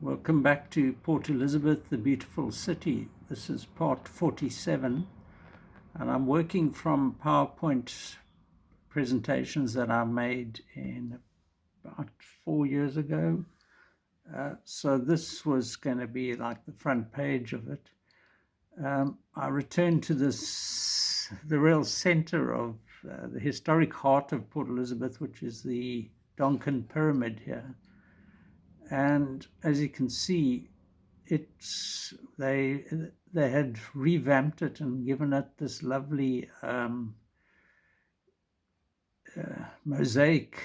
Welcome back to Port Elizabeth, the beautiful city. This is part 47, and I'm working from PowerPoint presentations that I made in about 4 years ago. So this was going to be like the front page of it. I returned to the real center of the historic heart of Port Elizabeth, which is the Donkin Pyramid here. And as you can see, they had revamped it and given it this lovely mosaic,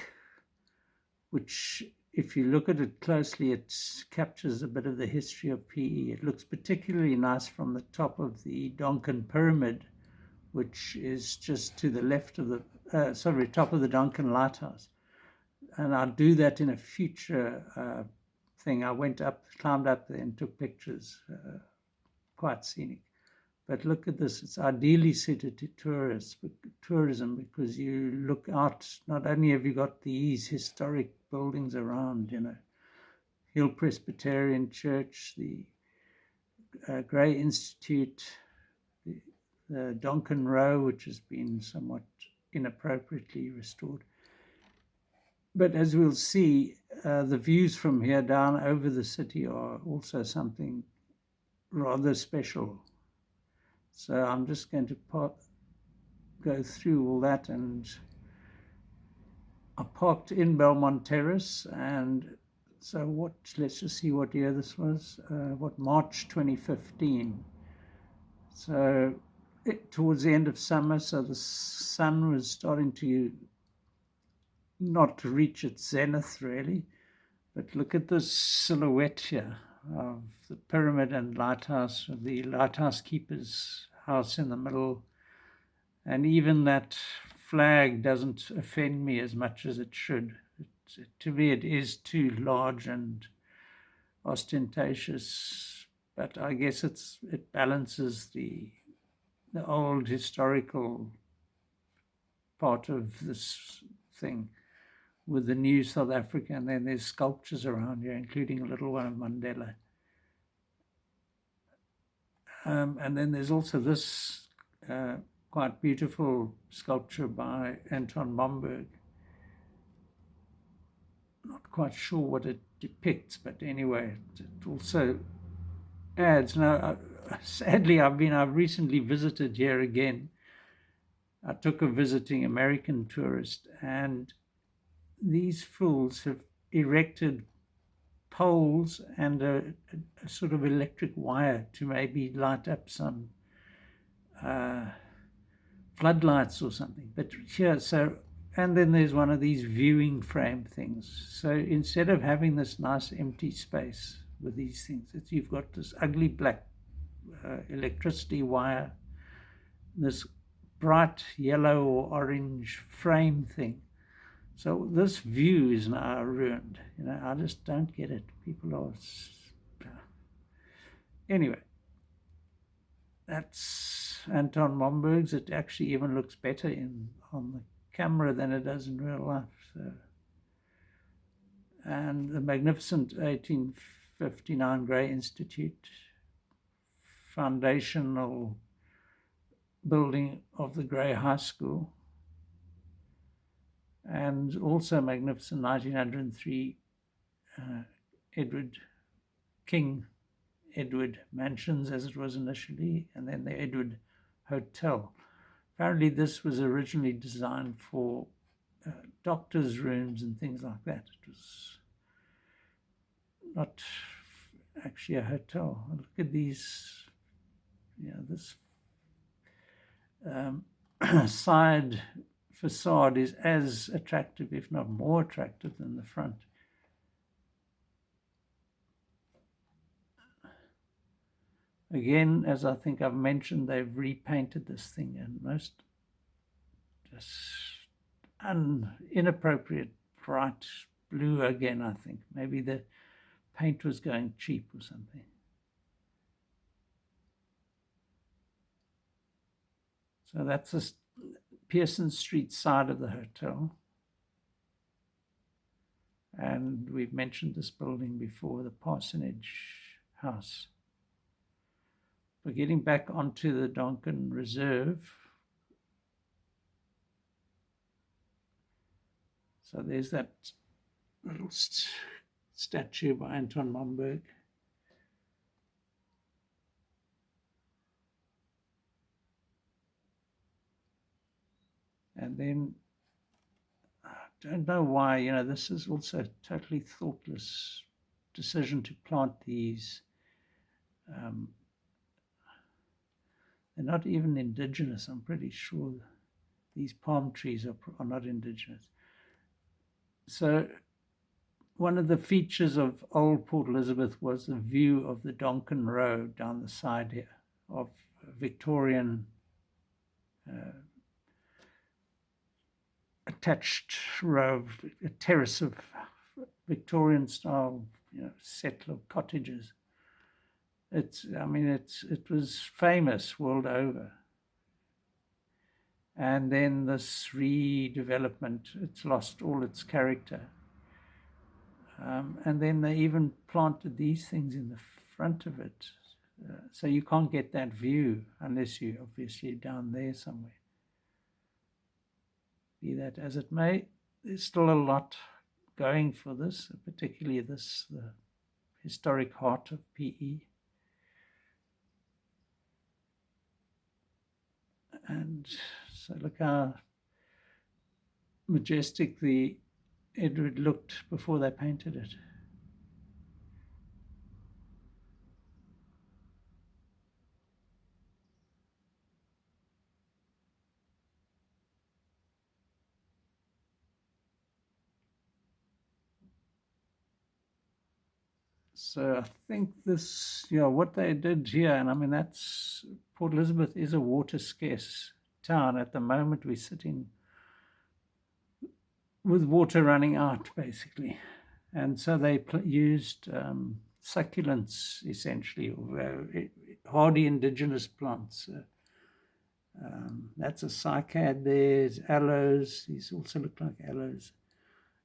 which, if you look at it closely, it captures a bit of the history of PE. It looks particularly nice from the top of the Donkin Pyramid, which is just to the left of the top of the Donkin Lighthouse. And I'll do that in a future thing. I climbed up there and took pictures, quite scenic. But look at this, it's ideally suited to tourism, because you look out, not only have you got these historic buildings around, Hill Presbyterian Church, the Gray Institute, the Donkin Row, which has been somewhat inappropriately restored. But as we'll see, the views from here down over the city are also something rather special. So I'm just going to go through all that, and I parked in Belmont Terrace, and so let's just see what year this was, March 2015. So towards the end of summer, so the sun was starting to not reach its zenith really, but look at this silhouette here of the pyramid and lighthouse, the lighthouse keeper's house in the middle. And even that flag doesn't offend me as much as it should. To me, it is too large and ostentatious, but I guess it balances the old historical part of this thing with the new South Africa, and then there's sculptures around here, including a little one of Mandela. And then there's also this quite beautiful sculpture by Anton Momberg. Not quite sure what it depicts, but anyway, it also adds. Now, sadly, I've recently visited here again. I took a visiting American tourist, and these fools have erected poles and a sort of electric wire to maybe light up some floodlights or something. But here, and then there's one of these viewing frame things. So instead of having this nice empty space with these things, you've got this ugly black electricity wire, this bright yellow or orange frame thing. So this view is now ruined. I just don't get it. People are... Anyway, that's Anton Momberg's. It actually even looks better on the camera than it does in real life. So. And the magnificent 1859 Gray Institute, foundational building of the Gray High School, and also magnificent 1903 King Edward Mansions, as it was initially, and then the Edward Hotel. Apparently this was originally designed for doctors' rooms and things like that. It was not actually a hotel. Look at these, this side facade is as attractive, if not more attractive, than the front. Again, as I think I've mentioned, they've repainted this thing in most just inappropriate bright blue again, I think. Maybe the paint was going cheap or something. So that's the Pearson Street side of the hotel. And we've mentioned this building before, the Parsonage House. But getting back onto the Donkin Reserve, so there's that little statue by Anton Momberg. And then, I don't know why, this is also a totally thoughtless decision to plant these. They're not even indigenous, I'm pretty sure. These palm trees are not indigenous. So one of the features of old Port Elizabeth was the view of the Donkin Road down the side here of Victorian attached row, a terrace of Victorian style, settler cottages. It was famous world over. And then this redevelopment, it's lost all its character. And then they even planted these things in the front of it. So you can't get that view unless you're obviously down there somewhere. Be that as it may, there's still a lot going for this, particularly the historic heart of PE. And so look how majestic the Edward looked before they painted it. So I think this, what they did here, and that's, Port Elizabeth is a water scarce town. At the moment, we're sitting with water running out, basically. And so they used succulents, essentially, or hardy indigenous plants. That's a cycad. There's aloes. These also look like aloes.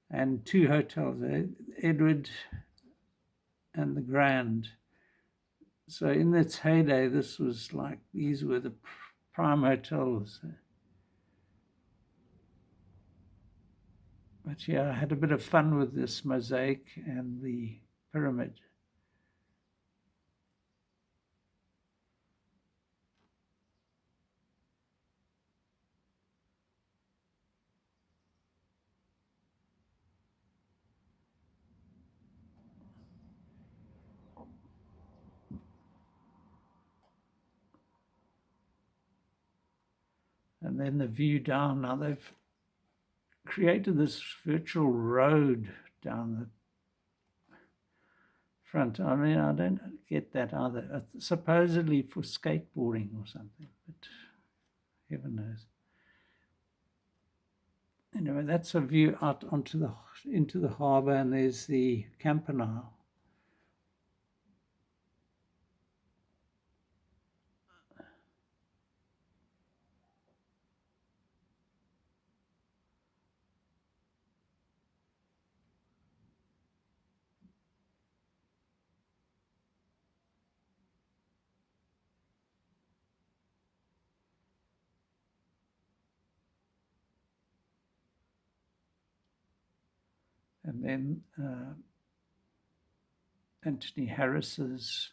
And 2 hotels, Edward and the Grand. So in its heyday, these were the prime hotels. But yeah, I had a bit of fun with this mosaic and the pyramid. And then the view down. Now they've created this virtual road down the front. I don't get that either. It's supposedly for skateboarding or something, but heaven knows. Anyway, that's a view out into the harbour, and there's the Campanile. And then Anthony Harris's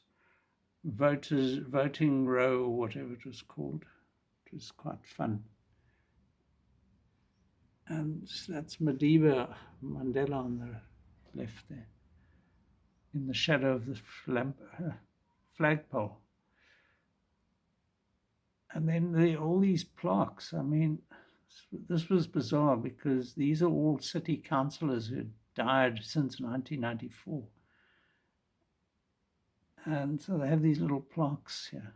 voting row, or whatever it was called. It was quite fun. And that's Madiba Mandela on the left there, in the shadow of the flagpole. And then all these plaques. This was bizarre because these are all city councillors who died since 1994. And so they have these little plaques here.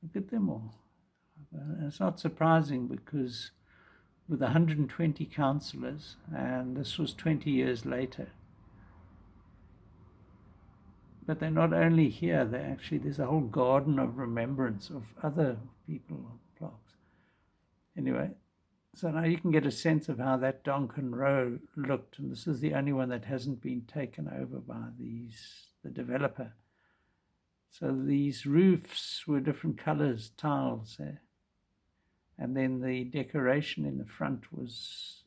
Look at them all. And it's not surprising because with 120 councillors, and this was 20 years later. But they're not only here, there's a whole garden of remembrance of other people on plaques. Anyway, So now you can get a sense of how that Donkin Row looked, and this is the only one that hasn't been taken over by the developer. So these roofs were different colors, tiles there. And then the decoration in the front was,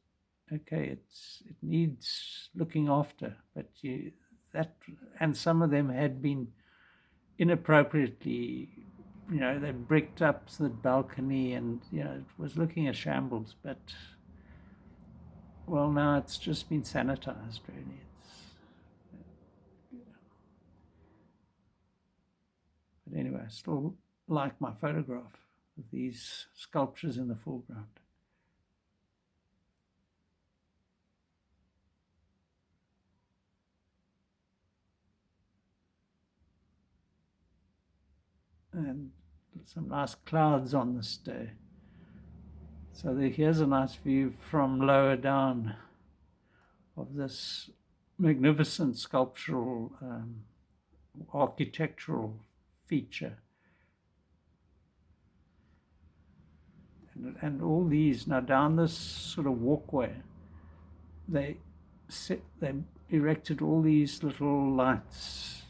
okay, it needs looking after, but and some of them had been inappropriately, they bricked up the balcony, and it was looking a shambles. But well, now it's just been sanitized, really. But anyway, I still like my photograph with these sculptures in the foreground. And some nice clouds on this day. So here's a nice view from lower down of this magnificent sculptural, architectural feature. And all these, now down this sort of walkway, they erected all these little lights,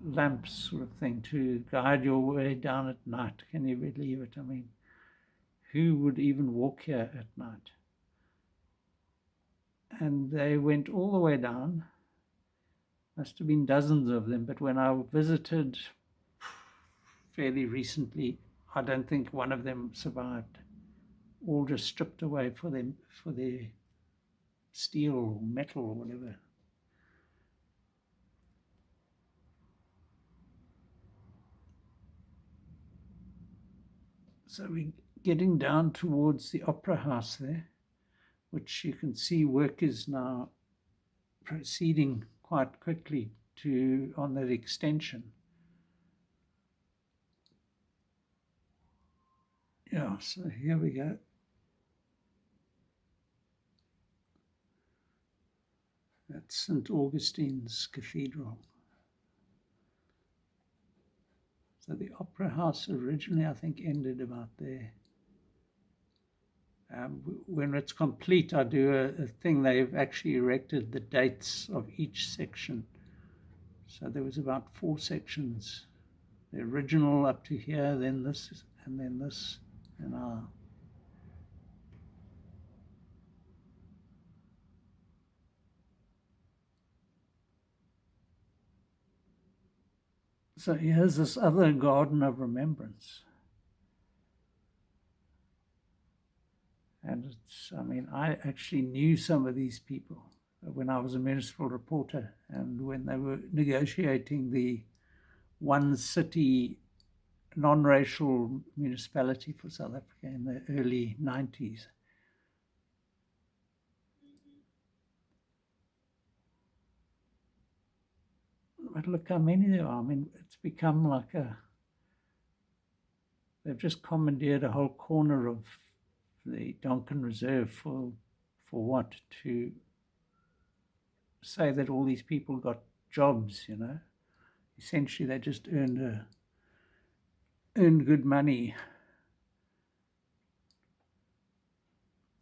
lamps sort of thing, to guide your way down at night. Can you believe it? I mean, who would even walk here at night? And they went all the way down. Must have been dozens of them, but when I visited fairly recently, I don't think one of them survived. All just stripped away for their steel or metal or whatever. So we're getting down towards the Opera House there, which you can see work is now proceeding quite quickly on that extension. Yeah, so here we go. That's St. Augustine's Cathedral. So the Opera House originally, I think, ended about there. When it's complete, I do a thing. They've actually erected the dates of each section. So there was about 4 sections. The original up to here, then this, and then this, and so here's this other garden of remembrance. And I actually knew some of these people when I was a municipal reporter, and when they were negotiating the one city non-racial municipality for South Africa in the early 90s. But look how many there are. I mean, it's become like they've just commandeered a whole corner of the Donkin Reserve for what? To say that all these people got jobs, Essentially, they just earned good money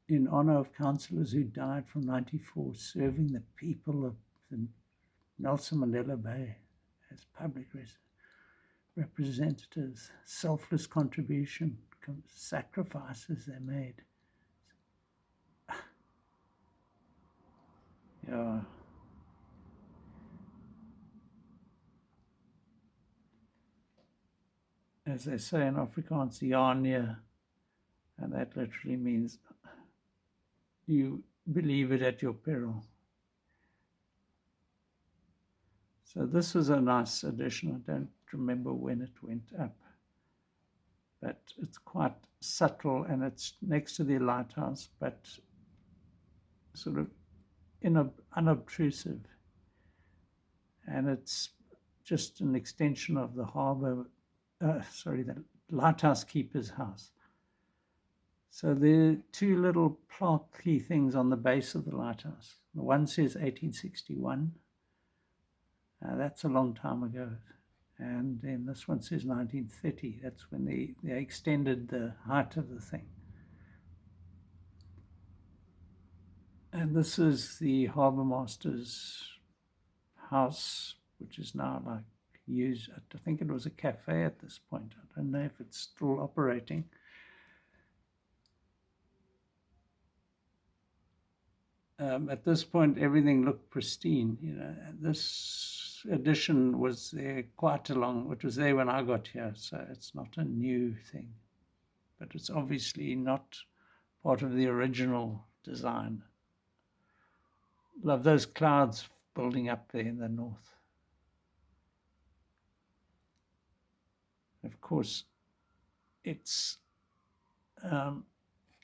in honor of councillors who died from 94 serving the people of the Nelson Mandela Bay as public representatives. Selfless contribution, sacrifices they made. Yeah. As they say in Afrikaans, ja nee, and that literally means you believe it at your peril. So this was a nice addition. I don't remember when it went up, but it's quite subtle, and it's next to the lighthouse, but sort of unobtrusive. And it's just an extension of the harbor, the lighthouse keeper's house. So there are 2 little plaque things on the base of the lighthouse. The one says 1861. That's a long time ago. And then this one says 1930. That's when they extended the height of the thing. And this is the harbour master's house, which is now like used. I think it was a cafe at this point. I don't know if it's still operating. At this point, everything looked pristine. This addition was there quite a long. It was there when I got here, so it's not a new thing, but it's obviously not part of the original design. Love those clouds building up there in the north. Of course, it's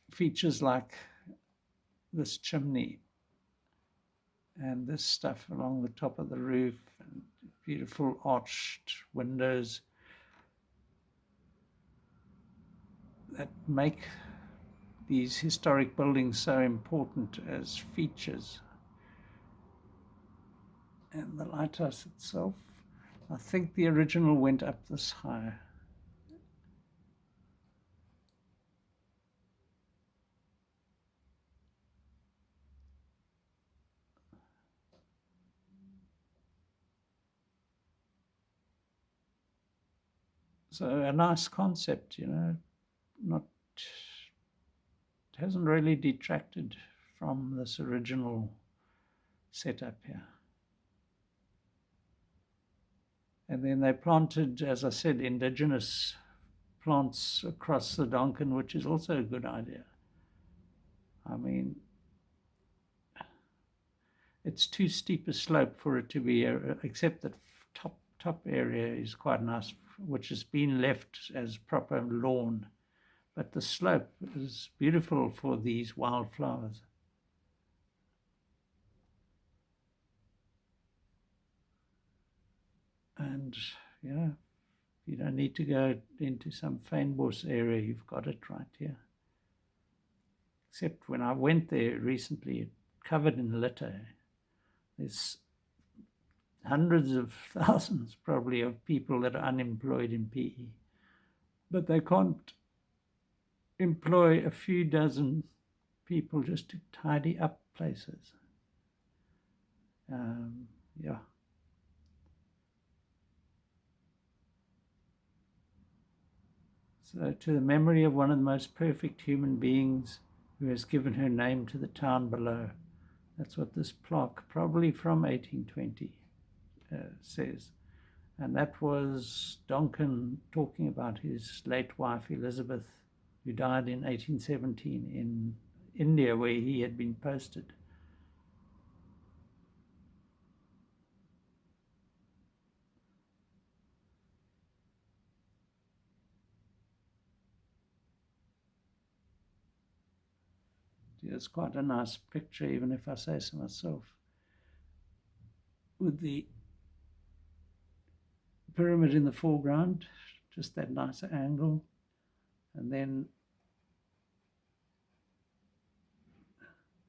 features like this chimney and this stuff along the top of the roof and beautiful arched windows that make these historic buildings so important as features. And the lighthouse itself, I think the original went up this high. So a nice concept, not, it hasn't really detracted from this original setup here. And then they planted, as I said, indigenous plants across the Donkin, which is also a good idea. I mean, it's too steep a slope for it to be, except that top area is quite nice, which has been left as proper lawn. But the slope is beautiful for these wildflowers. And yeah, you don't need to go into some fynbos area, you've got it right here. Except when I went there recently, it covered in litter. There's hundreds of thousands probably of people that are unemployed in PE, but they can't employ a few dozen people just to tidy up places. Yeah. So, to the memory of one of the most perfect human beings who has given her name to the town below. That's what this plaque, probably from 1820, says. And that was Donkin talking about his late wife, Elizabeth, who died in 1817 in India, where he had been posted. It's quite a nice picture, even if I say so myself, with the pyramid in the foreground, just that nice angle, and then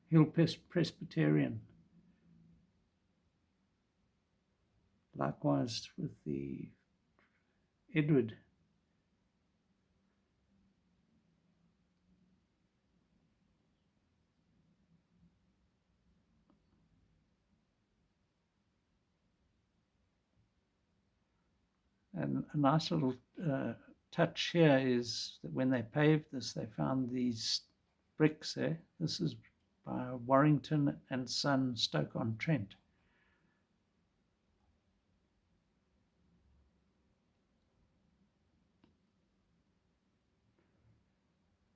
Hill Presbyterian. Likewise with the Edward. And a nice little touch here is that when they paved this, they found these bricks there. This is by Warrington and Son, Stoke-on-Trent.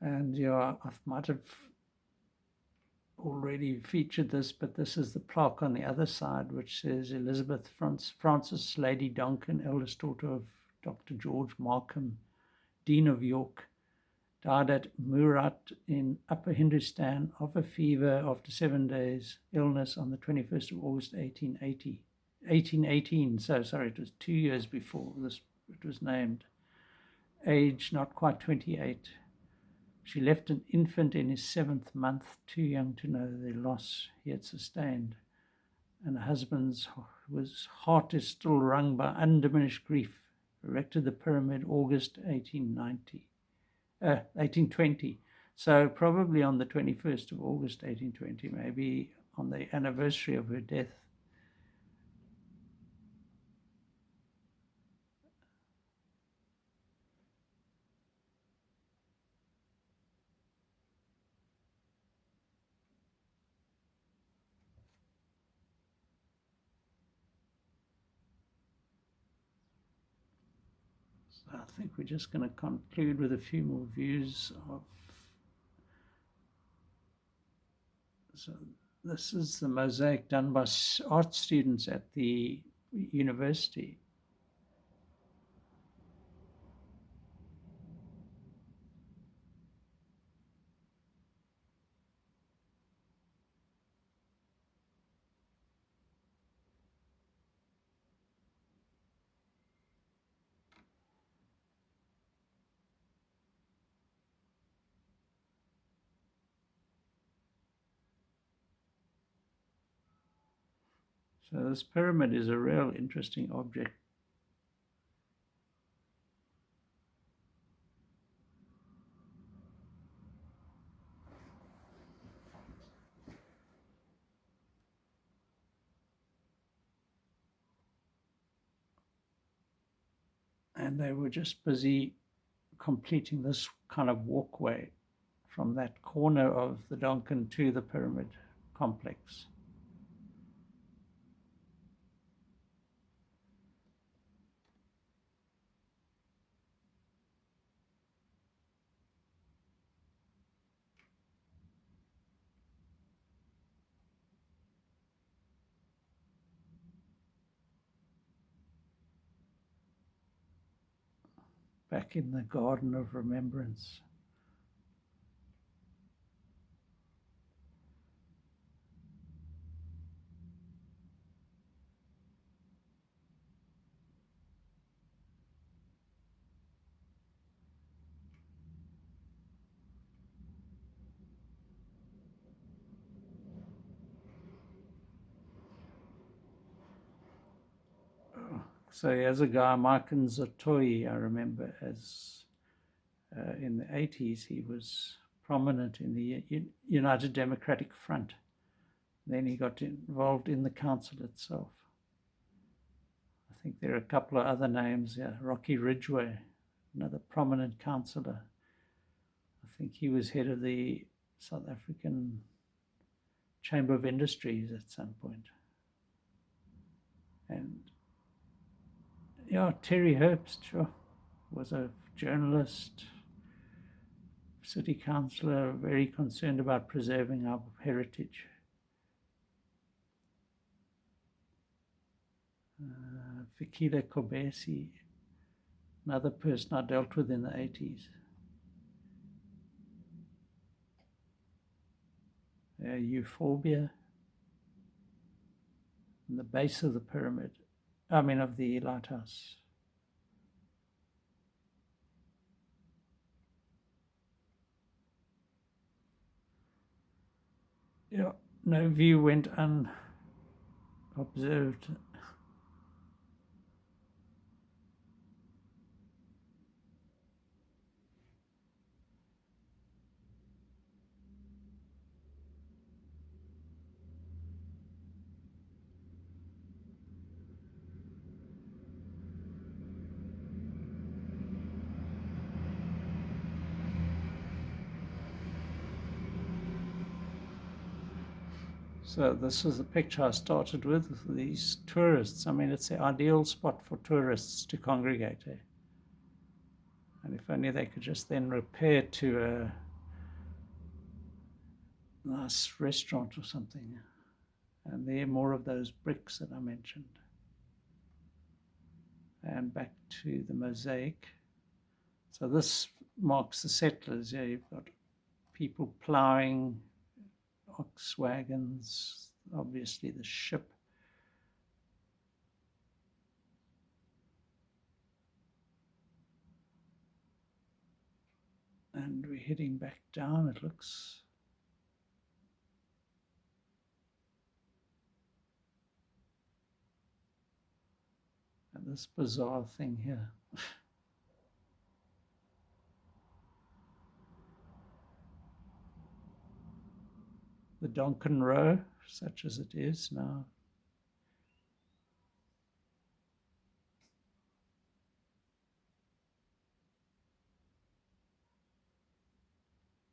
And yeah, I might have already featured this, but this is the plaque on the other side, which says Elizabeth Frances, Lady Donkin, eldest daughter of Dr. George Markham, Dean of York, died at Murat in Upper Hindustan of a fever after 7 days illness on the 21st of August 1818. So sorry, it was 2 years before this it was named. Age not quite 28. She left an infant in his 7th month, too young to know the loss he had sustained. And her husband's heart is still wrung by undiminished grief. Erected the pyramid August 1820. So probably on the 21st of August, 1820, maybe on the anniversary of her death. So I think we're just going to conclude with a few more views of. So this is the mosaic done by art students at the university. So this pyramid is a real interesting object. And they were just busy completing this kind of walkway from that corner of the Donkin to the pyramid complex. Back in the Garden of Remembrance. So as a guy, Markin Zotoi, I remember as in the 80s, he was prominent in the United Democratic Front. Then he got involved in the council itself. I think there are a couple of other names. Yeah, Rocky Ridgway, another prominent councillor. I think he was head of the South African Chamber of Industries at some point. And yeah, Terry Herbst, sure, was a journalist, city councillor, very concerned about preserving our heritage. Fikile Kobesi, another person I dealt with in the 80s. Euphorbia, in the base of the pyramid, of the lighthouse. Yeah, no view went unobserved. So this is the picture I started with these tourists. I mean, it's the ideal spot for tourists to congregate. And if only they could just then repair to a nice restaurant or something. And there are more of those bricks that I mentioned. And back to the mosaic. So this marks the settlers. Yeah, you've got people ploughing, ox wagons, obviously the ship. And we're heading back down, it looks. And this bizarre thing here. the Donkin Row, such as it is now.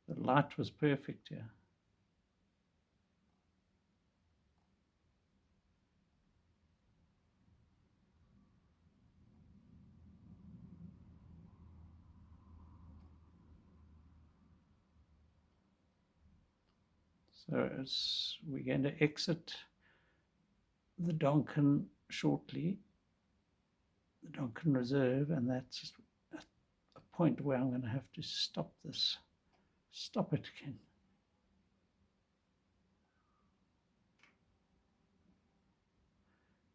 The light was perfect here. So as we're going to exit the Donkin shortly, the Donkin Reserve, and that's a point where I'm going to have to stop it again.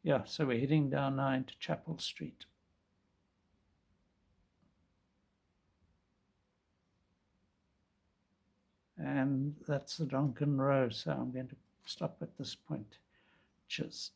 Yeah, so we're heading down now into Chapel Street. And that's the Donkin Row, so I'm going to stop at this point. Cheers.